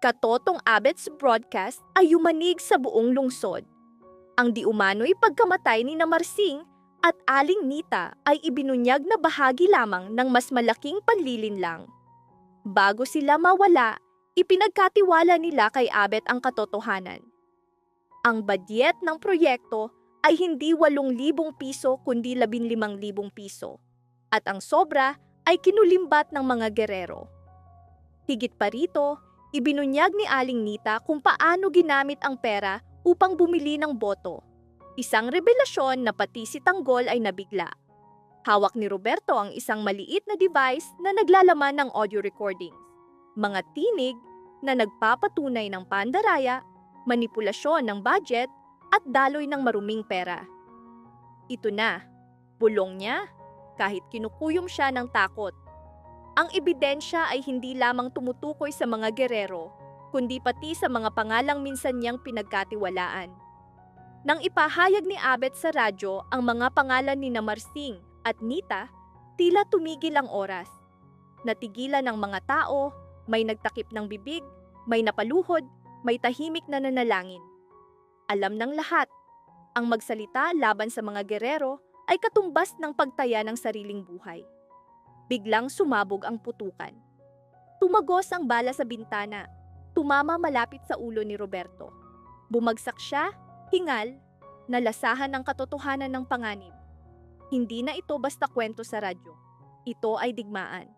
Katotong Abet's broadcast ay yumanig sa buong lungsod. Ang di umano'y pagkamatay ni Marsing at Aling Nita ay ibinunyag na bahagi lamang ng mas malaking panlilinlang. Bago sila mawala, ipinagkatiwala nila kay Abet ang katotohanan. Ang badyet ng proyekto ay hindi 8,000 piso kundi 15,000 piso at ang sobra ay kinulimbat ng mga gerero. Higit pa rito, ibinunyag ni Aling Nita kung paano ginamit ang pera upang bumili ng boto. Isang revelasyon na pati si Tanggol ay nabigla. Hawak ni Roberto ang isang maliit na device na naglalaman ng audio recordings, mga tinig na nagpapatunay ng pandaraya, manipulasyon ng budget at daloy ng maruming pera. Ito na, bulong niya, kahit kinukuyom siya ng takot. Ang ebidensya ay hindi lamang tumutukoy sa mga gerero, kundi pati sa mga pangalang minsan niyang pinagkatiwalaan. Nang ipahayag ni Abet sa radyo ang mga pangalan ni Marsing at Nita, tila tumigil ang oras. Natigilan ang mga tao, may nagtakip ng bibig, may napaluhod, may tahimik na nanalangin. Alam ng lahat, ang magsalita laban sa mga gerero ay katumbas ng pagtaya ng sariling buhay. Biglang sumabog ang putukan. Tumagos ang bala sa bintana, tumama malapit sa ulo ni Roberto. Bumagsak siya, hingal, nalasahan ng katotohanan ng panganib. Hindi na ito basta kwento sa radyo. Ito ay digmaan.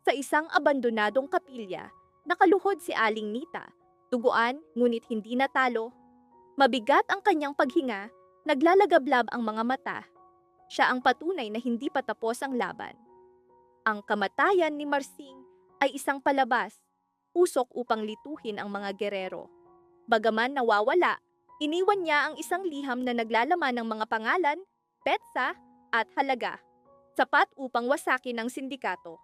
Sa isang abandonadong kapilya, nakaluhod si Aling Nita, duguan ngunit hindi natalo. Mabigat ang kanyang paghinga, naglalagablab ang mga mata. Siya ang patunay na hindi pa tapos ang laban. Ang kamatayan ni Marsing ay isang palabas, usok upang lituhin ang mga gerero. Bagaman nawawala, iniwan niya ang isang liham na naglalaman ng mga pangalan, petsa at halaga, sapat upang wasakin ang sindikato.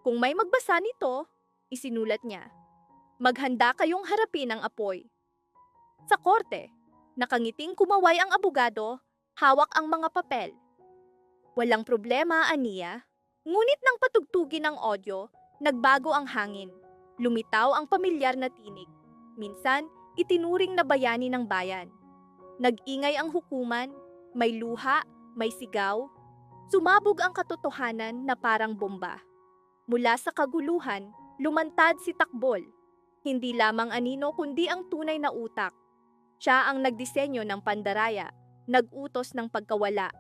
Kung may magbasa nito, isinulat niya, maghanda kayong harapin ang apoy. Sa korte, nakangiting kumaway ang abogado, hawak ang mga papel. Walang problema, aniya. Ngunit nang patugtugin ang audio, nagbago ang hangin. Lumitaw ang pamilyar na tinig. Minsan, itinuring na bayani ng bayan. Nag-ingay ang hukuman, may luha, may sigaw. Sumabog ang katotohanan na parang bomba. Mula sa kaguluhan, lumantad si Takbol. Hindi lamang anino kundi ang tunay na utak. Siya ang nagdisenyo ng pandaraya, nag-utos ng pagkawala,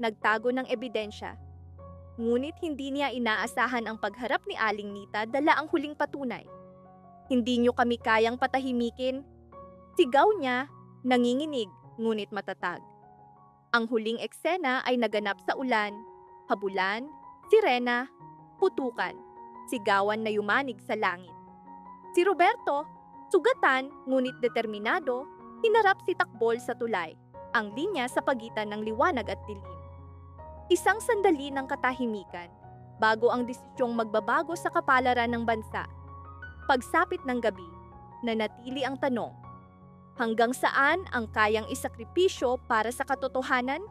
nagtago ng ebidensya. Ngunit hindi niya inaasahan ang pagharap ni Aling Nita dala ang huling patunay. Hindi niyo kami kayang patahimikin. Sigaw niya, nanginginig, ngunit matatag. Ang huling eksena ay naganap sa ulan, habulan, sirena, putukan, sigawan na yumanig sa langit. Si Roberto, sugatan ngunit determinado, hinarap si Takbol sa tulay, ang linya sa pagitan ng liwanag at dilim. Isang sandali ng katahimikan bago ang desisyong magbabago sa kapalaran ng bansa. Pagsapit ng gabi, nanatili ang tanong, hanggang saan ang kayang isakripisyo para sa katotohanan?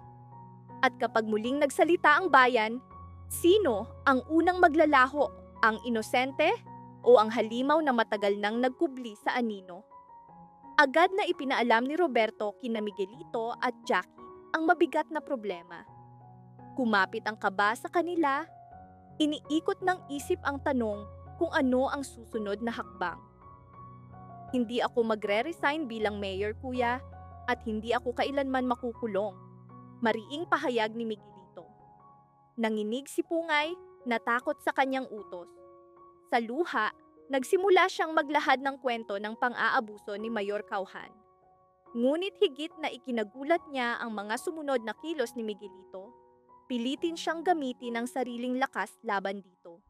At kapag muling nagsalita ang bayan, sino ang unang maglalaho, ang inosente o ang halimaw na matagal nang nagkubli sa anino? Agad na ipinaalam ni Roberto kina Miguelito at Jackie ang mabigat na problema. Kumapit ang kaba sa kanila, iniikot ng isip ang tanong kung ano ang susunod na hakbang. Hindi ako magre-resign bilang mayor, kuya, at hindi ako kailanman makukulong. Mariing pahayag ni Miguelito. Nanginig si Pungay, natakot sa kanyang utos. Sa luha, nagsimula siyang maglahad ng kwento ng pang-aabuso ni Mayor Cauhan. Ngunit higit na ikinagulat niya ang mga sumunod na kilos ni Miguelito, pilitin siyang gamitin ang sariling lakas laban dito.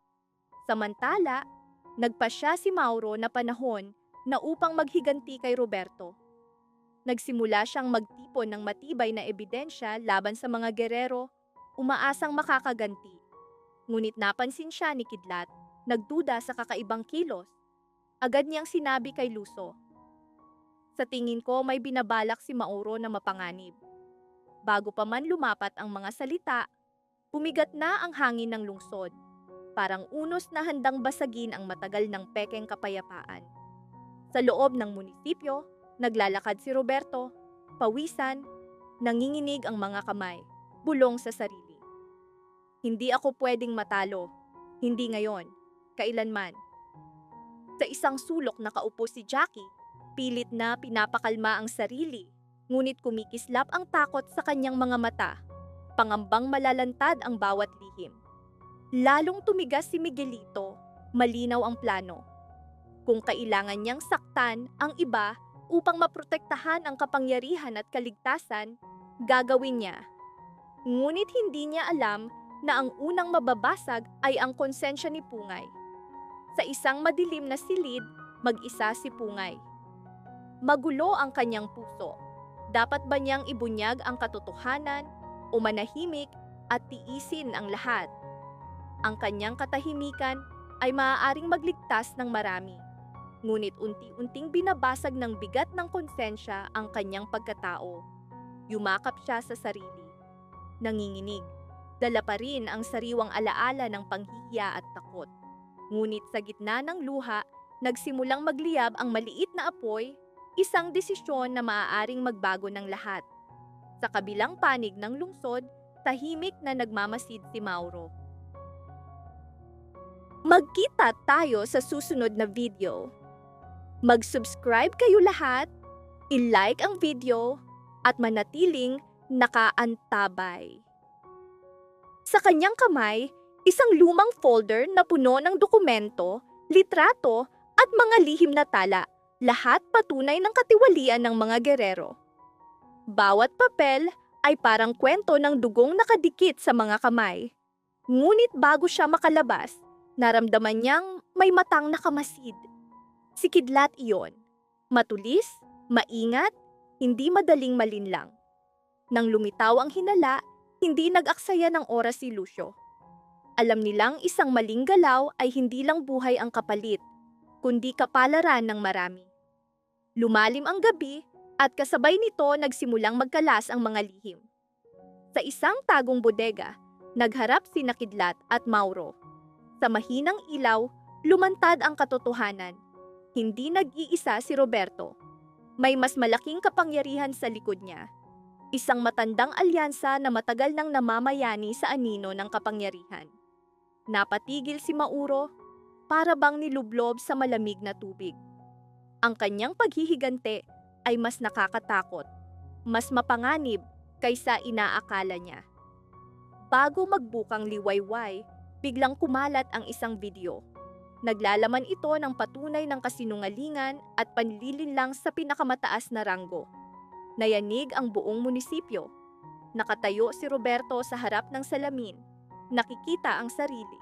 Samantala, nagpasya si Mauro na panahon na upang maghiganti kay Roberto. Nagsimula siyang magtipon ng matibay na ebidensya laban sa mga gerero, umaasang makakaganti. Ngunit napansin siya ni Kidlat, nagduda sa kakaibang kilos. Agad niyang sinabi kay Luso, sa tingin ko may binabalak si Mauro na mapanganib. Bago pa man lumapat ang mga salita, bumigat na ang hangin ng lungsod. parang unos na handang basagin ang matagal ng pekeng kapayapaan. Sa loob ng munisipyo, naglalakad si Roberto, pawisan, nanginginig ang mga kamay, bulong sa sarili. Hindi ako pwedeng matalo, hindi ngayon, kailanman. Sa isang sulok nakaupo si Jackie, pilit na pinapakalma ang sarili, ngunit kumikislap ang takot sa kanyang mga mata, pangambang malalantad ang bawat lihim. Lalong tumigas si Miguelito, malinaw ang plano. Kung kailangan niyang saktan ang iba upang maprotektahan ang kapangyarihan at kaligtasan, gagawin niya. Ngunit hindi niya alam na ang unang mababasag ay ang konsensya ni Pungay. Sa isang madilim na silid, mag-isa si Pungay. Magulo ang kanyang puso. Dapat ba niyang ibunyag ang katotohanan o manahimik at tiisin ang lahat? Ang kanyang katahimikan ay maaaring magligtas ng marami. Ngunit unti-unting binabasag ng bigat ng konsensya ang kanyang pagkatao. Yumakap siya sa sarili. Nanginginig. Dala pa rin ang sariwang alaala ng panghihiya at takot. Ngunit sa gitna ng luha, nagsimulang magliyab ang maliit na apoy, isang desisyon na maaaring magbago ng lahat. Sa kabilang panig ng lungsod, tahimik na nagmamasid si Mauro. Magkita tayo sa susunod na video. Mag-subscribe kayo lahat, i-like ang video, at manatiling nakaantabay. Sa kanyang kamay, isang lumang folder na puno ng dokumento, litrato, at mga lihim na tala, lahat patunay ng katiwalian ng mga gerero. Bawat papel ay parang kwento ng dugong nakadikit sa mga kamay. Ngunit bago siya makalabas, naramdaman niyang may matang nakamasid. Si Kidlat iyon. Matulis, maingat, hindi madaling malinlang. Nang lumitaw ang hinala, hindi nag-aksaya ng oras si Lucio. Alam nilang isang maling galaw ay hindi lang buhay ang kapalit, kundi kapalaran ng marami. Lumalim ang gabi at kasabay nito nagsimulang magkalas ang mga lihim. Sa isang tagong bodega, nagharap sina Kidlat at Mauro. Sa mahinang ilaw, lumantad ang katotohanan. Hindi nag-iisa si Roberto. May mas malaking kapangyarihan sa likod niya. Isang matandang alyansa na matagal nang namamayani sa anino ng kapangyarihan. Napatigil si Mauro, para bang nilublob sa malamig na tubig. Ang kanyang paghihigante ay mas nakakatakot, mas mapanganib kaysa inaakala niya. Bago magbukang liwayway, biglang kumalat ang isang video. Naglalaman ito ng patunay ng kasinungalingan at panlilinlang sa pinakamataas na ranggo. Nayanig ang buong munisipyo. Nakatayo si Roberto sa harap ng salamin. Nakikita ang sarili.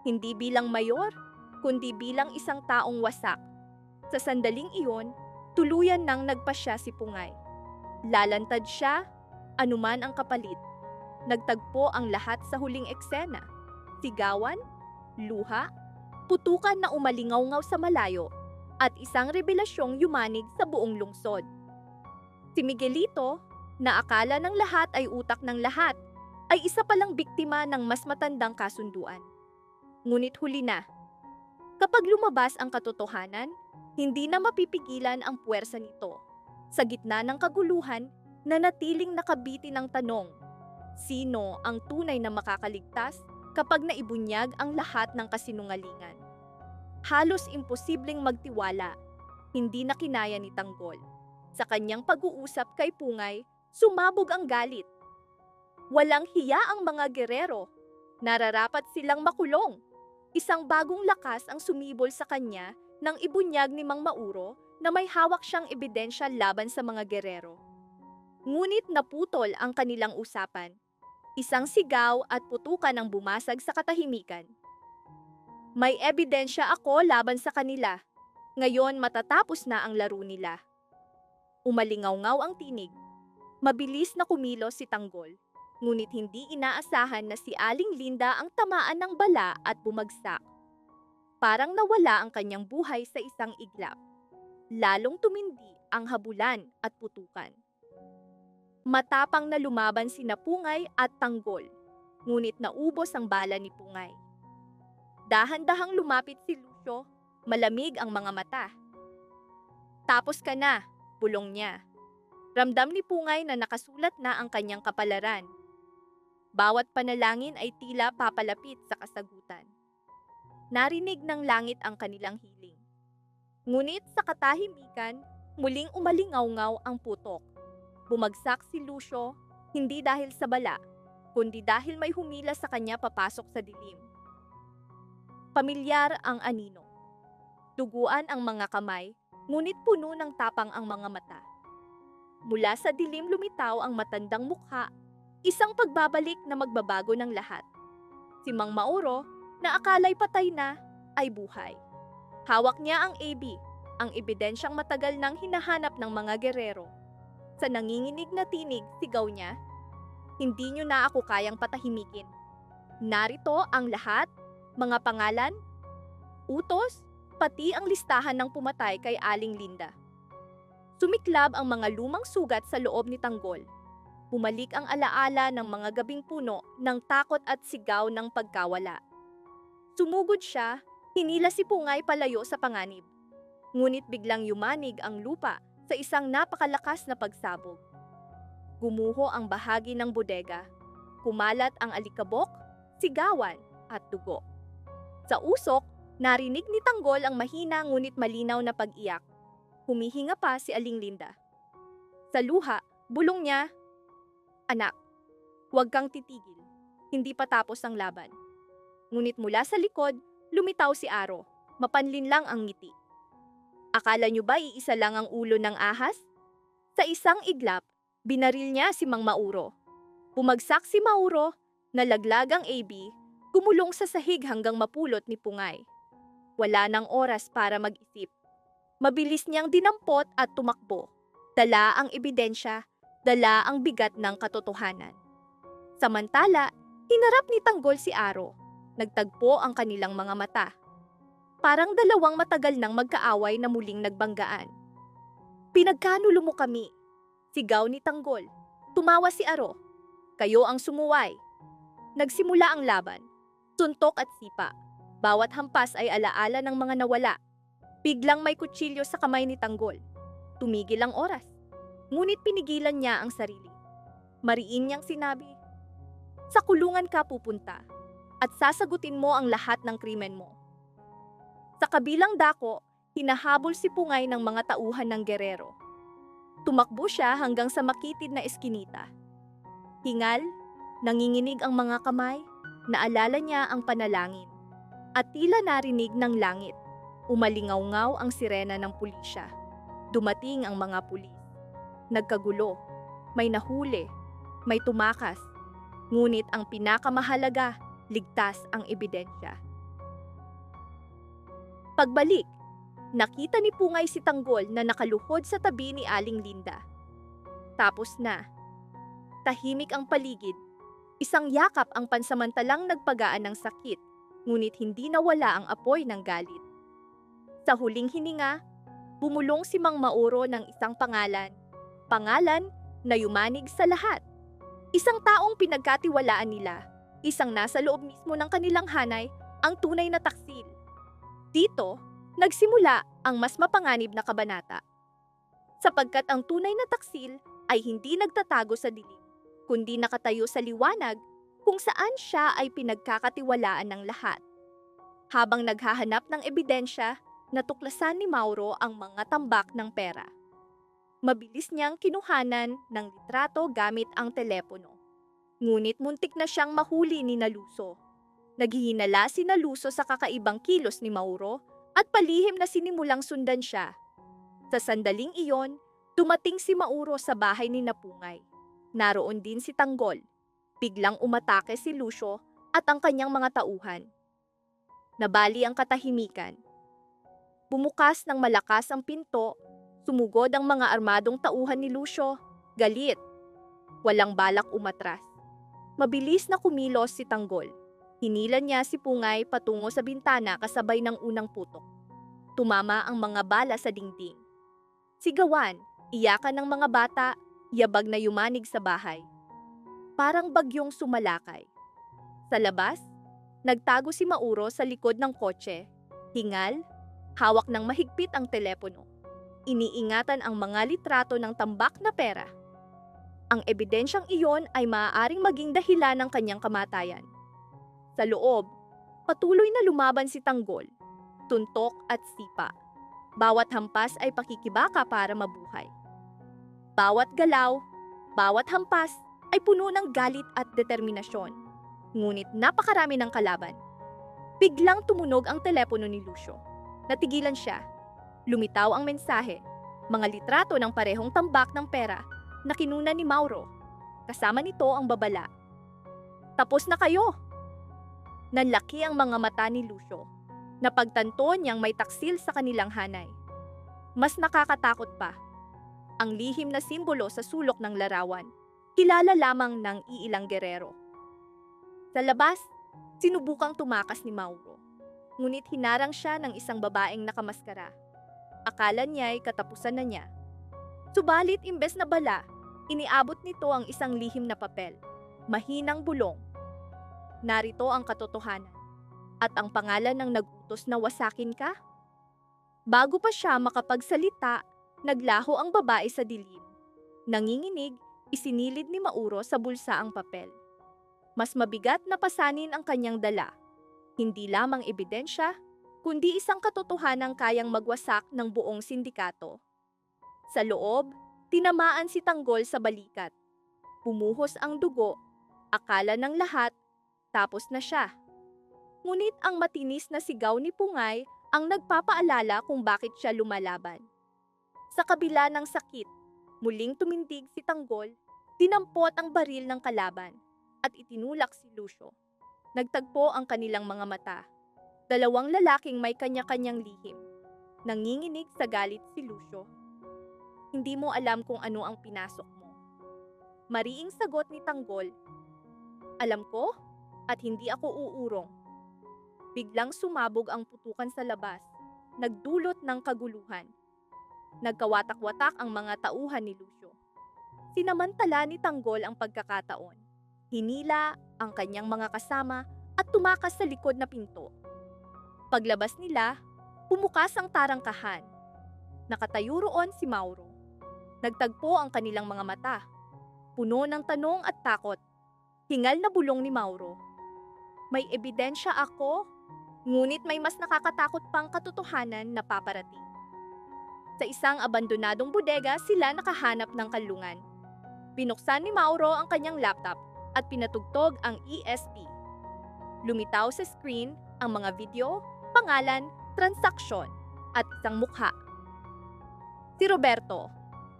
Hindi bilang mayor, kundi bilang isang taong wasak. Sa sandaling iyon, tuluyan nang nagpasya si Pungay. Lalantad siya, anuman ang kapalit. Nagtagpo ang lahat sa huling eksena. Sigawan, luha, putukan na umalingaw-ngaw sa malayo, at isang revelasyong yumanig sa buong lungsod. Si Miguelito, na akala ng lahat ay utak ng lahat, ay isa palang biktima ng mas matandang kasunduan. Ngunit huli na. Kapag lumabas ang katotohanan, hindi na mapipigilan ang puwersa nito. Sa gitna ng kaguluhan, nanatiling nakabiti ng tanong, sino ang tunay na makakaligtas kapag naibunyag ang lahat ng kasinungalingan? Halos imposibleng magtiwala, hindi na kinaya ni Tanggol. Sa kanyang pag-uusap kay Pungay, sumabog ang galit. Walang hiya ang mga gerero. Nararapat silang makulong. Isang bagong lakas ang sumibol sa kanya nang ibunyag ni Mang Mauro na may hawak siyang ebidensya laban sa mga gerero. Ngunit naputol ang kanilang usapan. Isang sigaw at putukan ang bumasag sa katahimikan. May ebidensya ako laban sa kanila. Ngayon matatapos na ang laro nila. Umalingaw-ngaw ang tinig. Mabilis na kumilos si Tanggol, ngunit hindi inaasahan na si Aling Linda ang tamaan ng bala at bumagsak. Parang nawala ang kanyang buhay sa isang iglap. Lalong tumindi ang habulan at putukan. Matapang na lumaban sina Pungay at Tanggol, ngunit naubos ang bala ni Pungay. Dahan-dahang lumapit si Lucio, malamig ang mga mata. Tapos ka na, bulong niya. Ramdam ni Pungay na nakasulat na ang kanyang kapalaran. Bawat panalangin ay tila papalapit sa kasagutan. Narinig ng langit ang kanilang hiling. Ngunit sa katahimikan, muling umalingaw-ngaw ang putok. Bumagsak si Lucio, hindi dahil sa bala, kundi dahil may humila sa kanya papasok sa dilim. Pamilyar ang anino. Duguan ang mga kamay, ngunit puno ng tapang ang mga mata. Mula sa dilim lumitaw ang matandang mukha, isang pagbabalik na magbabago ng lahat. Si Mang Mauro, na akala'y patay na, ay buhay. Hawak niya ang AB, ang ebidensyang matagal nang hinahanap ng mga gerero. Sa nanginginig na tinig, sigaw niya, "Hindi niyo na ako kayang patahimikin. Narito ang lahat, mga pangalan, utos, pati ang listahan ng pumatay kay Aling Linda." Sumiklab ang mga lumang sugat sa loob ni Tanggol. Bumalik ang alaala ng mga gabing puno ng takot at sigaw ng pagkawala. Sumugod siya, hinila si Pungay palayo sa panganib. Ngunit biglang yumanig ang lupa sa isang napakalakas na pagsabog. Gumuho ang bahagi ng bodega. Kumalat ang alikabok, sigawan at dugo. Sa usok, narinig ni Tanggol ang mahina ngunit malinaw na pag-iyak. Humihinga pa si Aling Linda. Sa luha, bulong niya, "Anak, huwag kang titigil. Hindi pa tapos ang laban." Ngunit mula sa likod, lumitaw si Aro. Mapanlin lang ang ngiti. "Akala niyo ba iisa lang ang ulo ng ahas?" Sa isang iglap, binaril niya si Mang Mauro. Bumagsak si Mauro, nalaglag ang AB, gumulong sa sahig hanggang mapulot ni Pungay. Wala nang oras para mag-isip. Mabilis niyang dinampot at tumakbo. Dala ang ebidensya, dala ang bigat ng katotohanan. Samantala, hinarap ni Tanggol si Aro. Nagtagpo ang kanilang mga mata. Parang dalawang matagal nang magkaaway na muling nagbanggaan. "Pinagkanulo mo kami," sigaw ni Tanggol. Tumawa si Aro. "Kayo ang sumuway." Nagsimula ang laban. Suntok at sipa. Bawat hampas ay alaala ng mga nawala. Biglang may kutsilyo sa kamay ni Tanggol. Tumigil ang oras. Ngunit pinigilan niya ang sarili. Mariin niyang sinabi, "Sa kulungan ka pupunta at sasagutin mo ang lahat ng krimen mo." Sa kabilang dako, hinahabol si Pungay ng mga tauhan ng gerero. Tumakbo siya hanggang sa makitid na eskinita. Hingal, nanginginig ang mga kamay, naalala niya ang panalangin. At tila narinig ng langit. Umalingaw-ngaw ang sirena ng pulisya. Dumating ang mga pulis. Nagkagulo. May nahuli. May tumakas. Ngunit ang pinakamahalaga, ligtas ang ebidensya. Pagbalik, nakita ni Pungay si Tanggol na nakaluhod sa tabi ni Aling Linda. Tapos na. Tahimik ang paligid. Isang yakap ang pansamantalang nagpagaan ng sakit, ngunit hindi nawala ang apoy ng galit. Sa huling hininga, bumulong si Mang Mauro ng isang pangalan. Pangalan na yumanig sa lahat. Isang taong pinagkatiwalaan nila. Isang nasa loob mismo ng kanilang hanay, ang tunay na taksil. Dito, nagsimula ang mas mapanganib na kabanata. Sapagkat ang tunay na taksil ay hindi nagtatago sa dilim, kundi nakatayo sa liwanag kung saan siya ay pinagkakatiwalaan ng lahat. Habang naghahanap ng ebidensya, natuklasan ni Mauro ang mga tambak ng pera. Mabilis niyang kinuhanan ng litrato gamit ang telepono. Ngunit muntik na siyang mahuli ni Naluso. Naghihinala si Naluso sa kakaibang kilos ni Mauro at palihim na sinimulang sundan siya. Sa sandaling iyon, dumating si Mauro sa bahay ni Napungay. Naroon din si Tanggol. Biglang umatake si Lucio at ang kanyang mga tauhan. Nabali ang katahimikan. Bumukas ng malakas ang pinto, sumugod ang mga armadong tauhan ni Lucio, galit. Walang balak umatras. Mabilis na kumilos si Tanggol. Hinila niya si Pungay patungo sa bintana kasabay ng unang putok. Tumama ang mga bala sa dingding. Sigawan, iyakan ng mga bata, yabag na yumanig sa bahay. Parang bagyong sumalakay. Sa labas, Nagtago si Mauro sa likod ng kotse. Hingal, hawak ng mahigpit ang telepono. Iniingatan ang mga litrato ng tambak na pera. Ang ebidensyang iyon ay maaaring maging dahilan ng kanyang kamatayan. Sa loob, patuloy na lumaban si Tanggol, tuntok at sipa. Bawat hampas ay pakikibaka para mabuhay. Bawat galaw, bawat hampas ay puno ng galit at determinasyon. Ngunit napakarami ng kalaban. Biglang tumunog ang telepono ni Lucio. Natigilan siya. Lumitaw ang mensahe, mga litrato ng parehong tambak ng pera na kinuna ni Mauro. Kasama nito ang babala. Tapos na kayo! Nanlaki ang mga mata ni Lucio. Napagtanto niyang may taksil sa kanilang hanay. Mas nakakatakot pa. Ang lihim na simbolo sa sulok ng larawan, kilala lamang ng iilang gerero. Sa labas, sinubukang tumakas ni Mauro. Ngunit hinarang siya ng isang babaeng nakamaskara. Akala niya'y katapusan na niya. Subalit imbes na bala, iniabot nito ang isang lihim na papel, mahinang bulong. Narito ang katotohanan, at ang pangalan ng nag-utos na wasakin ka? Bago pa siya makapagsalita, naglaho ang babae sa dilim. Nanginginig, isinilid ni Mauro sa bulsa ang papel. Mas mabigat na pasanin ang kanyang dala. Hindi lamang ebidensya, kundi isang katotohanang kayang magwasak ng buong sindikato. Sa loob, tinamaan si Tanggol sa balikat. Pumuhos ang dugo, akala ng lahat, tapos na siya. Ngunit ang matinis na sigaw ni Pungay ang nagpapaalala kung bakit siya lumalaban. Sa kabila ng sakit, muling tumindig si Tanggol, dinampot ang baril ng kalaban, at itinulak si Lucio. Nagtagpo ang kanilang mga mata. Dalawang lalaking may kanya-kanyang lihim. Nanginginig sa galit si Lucio. Hindi mo alam kung ano ang pinasok mo. Mariing sagot ni Tanggol. Alam ko, at hindi ako uurong. Biglang sumabog ang putukan sa labas, nagdulot ng kaguluhan. Nagkawatak-watak ang mga tauhan ni Lucio. Sinamantala ni Tanggol ang pagkakataon. Hinila ang kanyang mga kasama at tumakas sa likod na pinto. Paglabas nila, pumukas ang tarangkahan. Nakatayo roon si Mauro. Nagtagpo ang kanilang mga mata. Puno ng tanong at takot. Hingal na bulong ni Mauro. May ebidensya ako, ngunit may mas nakakatakot pang katotohanan na paparating. Sa isang abandonadong bodega sila nakahanap ng kanlungan. Binuksan ni Mauro ang kanyang laptop at pinatugtog ang ESP. Lumitaw sa screen ang mga video, pangalan, transaksyon, at isang mukha. Si Roberto,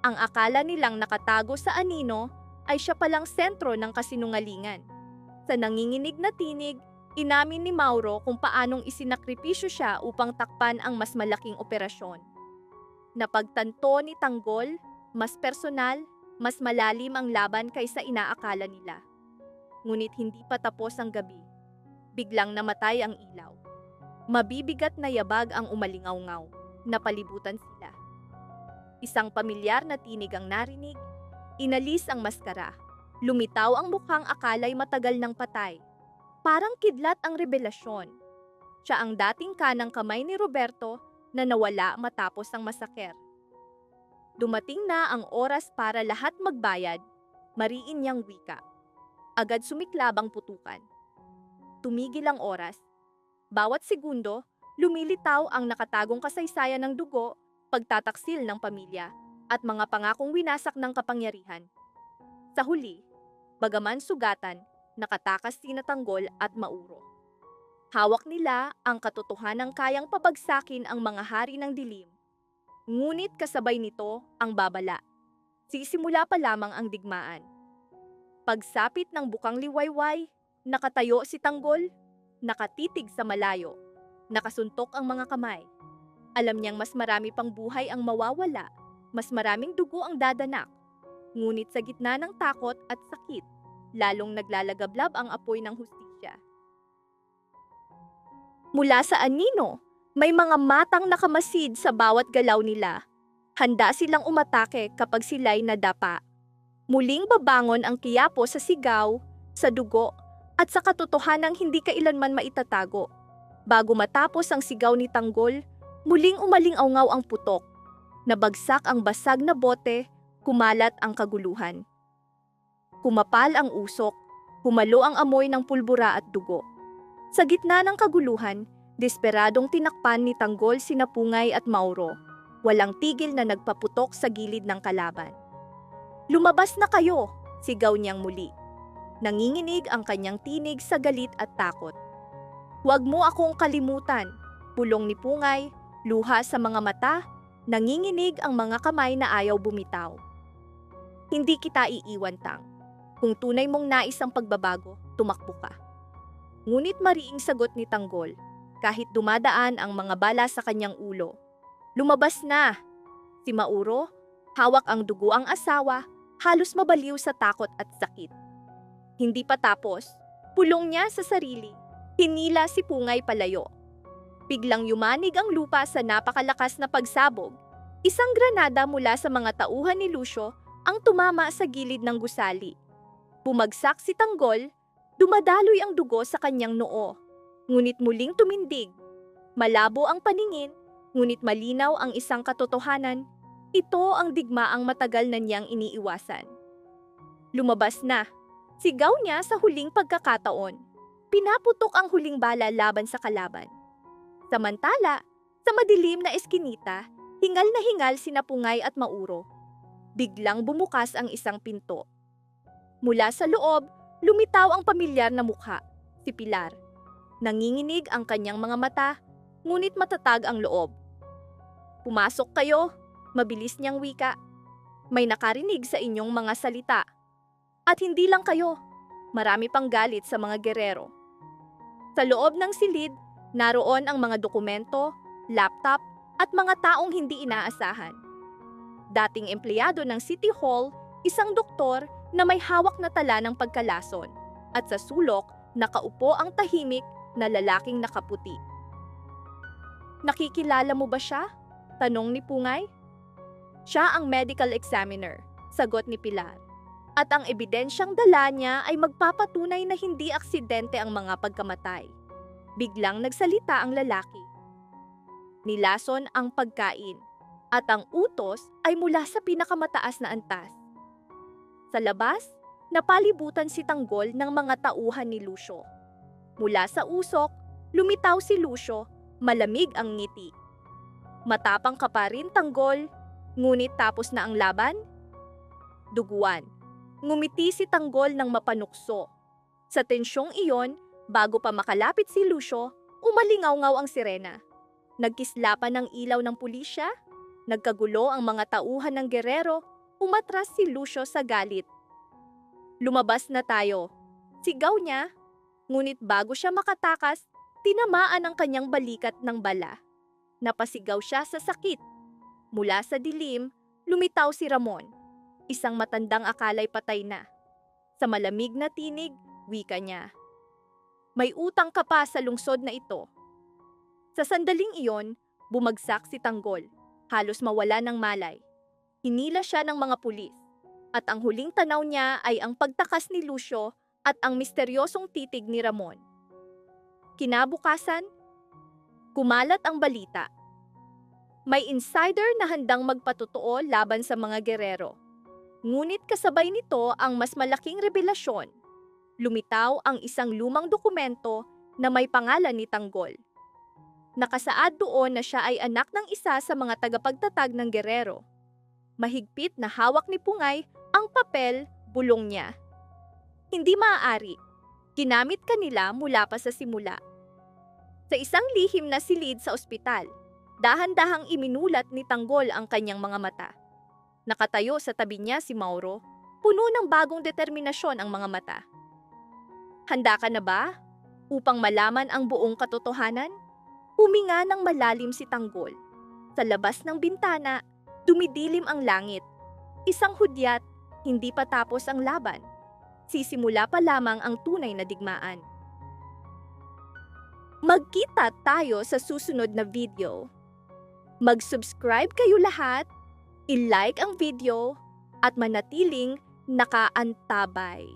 ang akala nilang nakatago sa anino, ay siya palang sentro ng kasinungalingan. Sa nanginginig na tinig, inamin ni Mauro kung paanong isinakripisyo siya upang takpan ang mas malaking operasyon. Napagtanto ni Tanggol, mas personal, mas malalim ang laban kaysa inaakala nila. Ngunit hindi pa tapos ang gabi. Biglang namatay ang ilaw. Mabibigat na yabag ang umalingaw-ngaw. Napalibutan sila. Isang pamilyar na tinig ang narinig. Inalis ang maskara. Lumitaw ang mukhang akala'y matagal nang patay. Parang kidlat ang revelasyon. Siya ang dating kanang kamay ni Roberto na nawala matapos ang masaker. Dumating na ang oras para lahat magbayad, mariin niyang wika. Agad sumiklab ang putukan. Tumigil ang oras. Bawat segundo, lumilitaw ang nakatagong kasaysayan ng dugo, pagtataksil ng pamilya, at mga pangakong winasak ng kapangyarihan. Sa huli, bagaman sugatan, nakatakas sina Tanggol at Mauro. Hawak nila ang katotohanang kayang pabagsakin ang mga hari ng dilim. Ngunit kasabay nito ang babala. Sisimula pa lamang ang digmaan. Pagsapit ng bukang liwayway, nakatayo si Tanggol, nakatitig sa malayo, nakasuntok ang mga kamay. Alam niyang mas marami pang buhay ang mawawala, mas maraming dugo ang dadanak. Ngunit sa gitna ng takot at sakit, lalong naglalagablab ang apoy ng hustisya. Mula sa anino, may mga matang nakamasid sa bawat galaw nila. Handa silang umatake kapag sila'y nadapa. Muling babangon ang kiyapo sa sigaw, sa dugo, at sa katotohanang hindi kailanman maitatago. Bago matapos ang sigaw ni Tanggol, muling umaling-awngaw ang putok. Nabagsak ang basag na bote, kumalat ang kaguluhan. Kumapal ang usok, humalo ang amoy ng pulbura at dugo. Sa gitna ng kaguluhan, desperadong tinakpan ni Tanggol sina Pungay at Mauro. Walang tigil na nagpaputok sa gilid ng kalaban. "Lumabas na kayo!" sigaw niyang muli. Nanginginig ang kanyang tinig sa galit at takot. "Huwag mo akong kalimutan," pulong ni Pungay, luha sa mga mata, nanginginig ang mga kamay na ayaw bumitaw. "Hindi kita iiwan, Tang. Kung tunay mong nais ang pagbabago, tumakbo ka." Ngunit mariing sagot ni Tanggol, kahit dumadaan ang mga bala sa kanyang ulo. "Lumabas na!" Si Mauro, hawak ang dugo ang asawa, halos mabaliw sa takot at sakit. Hindi pa tapos, pulong niya sa sarili, hinila si Pungay palayo. Biglang yumanig ang lupa sa napakalakas na pagsabog. Isang granada mula sa mga tauhan ni Lucio ang tumama sa gilid ng gusali. Bumagsak si Tanggol, dumadaloy ang dugo sa kanyang noo. Ngunit muling tumindig. Malabo ang paningin, ngunit malinaw ang isang katotohanan. Ito ang digmaang matagal na niyang iniiwasan. "Lumabas na!" sigaw niya sa huling pagkakataon. Pinaputok ang huling bala laban sa kalaban. Samantala, sa madilim na eskinita, hingal na hingal sina Pungay at Mauro. Biglang bumukas ang isang pinto. Mula sa loob, lumitaw ang pamilyar na mukha, si Pilar. Nanginginig ang kanyang mga mata, ngunit matatag ang loob. "Pumasok kayo," mabilis niyang wika. "May nakarinig sa inyong mga salita. At hindi lang kayo, marami pang galit sa mga gerero." Sa loob ng silid, naroon ang mga dokumento, laptop, at mga taong hindi inaasahan. Dating empleyado ng City Hall, isang doktor na may hawak na tala ng pagkalason, at sa sulok, nakaupo ang tahimik na lalaking nakaputi. "Nakikilala mo ba siya?" tanong ni Pungay. "Siya ang medical examiner," sagot ni Pilar. "At ang ebidensyang dala niya ay magpapatunay na hindi aksidente ang mga pagkamatay." Biglang nagsalita ang lalaki. Nilason ang pagkain, at ang utos ay mula sa pinakamataas na antas. Sa labas, napalibutan si Tanggol ng mga tauhan ni Lucio. Mula sa usok, lumitaw si Lucio, malamig ang ngiti. "Matapang ka pa rin, Tanggol, ngunit tapos na ang laban?" "Duguan." Ngumiti si Tanggol ng mapanukso. Sa tensyong iyon, bago pa makalapit si Lucio, umalingawngaw ang sirena. Nagkislapan ng ilaw ng pulisya, nagkagulo ang mga tauhan ng gerero, umatras si Lucio sa galit. "Lumabas na tayo," sigaw niya, ngunit bago siya makatakas, tinamaan ang kanyang balikat ng bala. Napasigaw siya sa sakit. Mula sa dilim, lumitaw si Ramon, isang matandang akalay patay na. Sa malamig na tinig, wika niya, "May utang ka pa sa lungsod na ito." Sa sandaling iyon, bumagsak si Tanggol, halos mawala ng malay. Hinila siya ng mga pulis, at ang huling tanaw niya ay ang pagtakas ni Lucio at ang misteryosong titig ni Ramon. Kinabukasan, kumalat ang balita. May insider na handang magpatotoo laban sa mga gerero. Ngunit kasabay nito ang mas malaking revelasyon. Lumitaw ang isang lumang dokumento na may pangalan ni Tanggol. Nakasaad doon na siya ay anak ng isa sa mga tagapagtatag ng gerero. Mahigpit na hawak ni Pungay ang papel, bulong niya. Hindi maaari. Ginamit kanila mula pa sa simula. Sa isang lihim na silid sa ospital, dahan-dahang iminulat ni Tanggol ang kanyang mga mata. Nakatayo sa tabi niya si Mauro, puno ng bagong determinasyon ang mga mata. "Handa ka na ba upang malaman ang buong katotohanan?" Huminga ng malalim si Tanggol. Sa labas ng bintana, dumidilim ang langit. Isang hudyat, hindi pa tapos ang laban. Sisimula pa lamang ang tunay na digmaan. Magkita tayo sa susunod na video. Mag-subscribe kayo lahat, i-like ang video, at manatiling nakaantabay.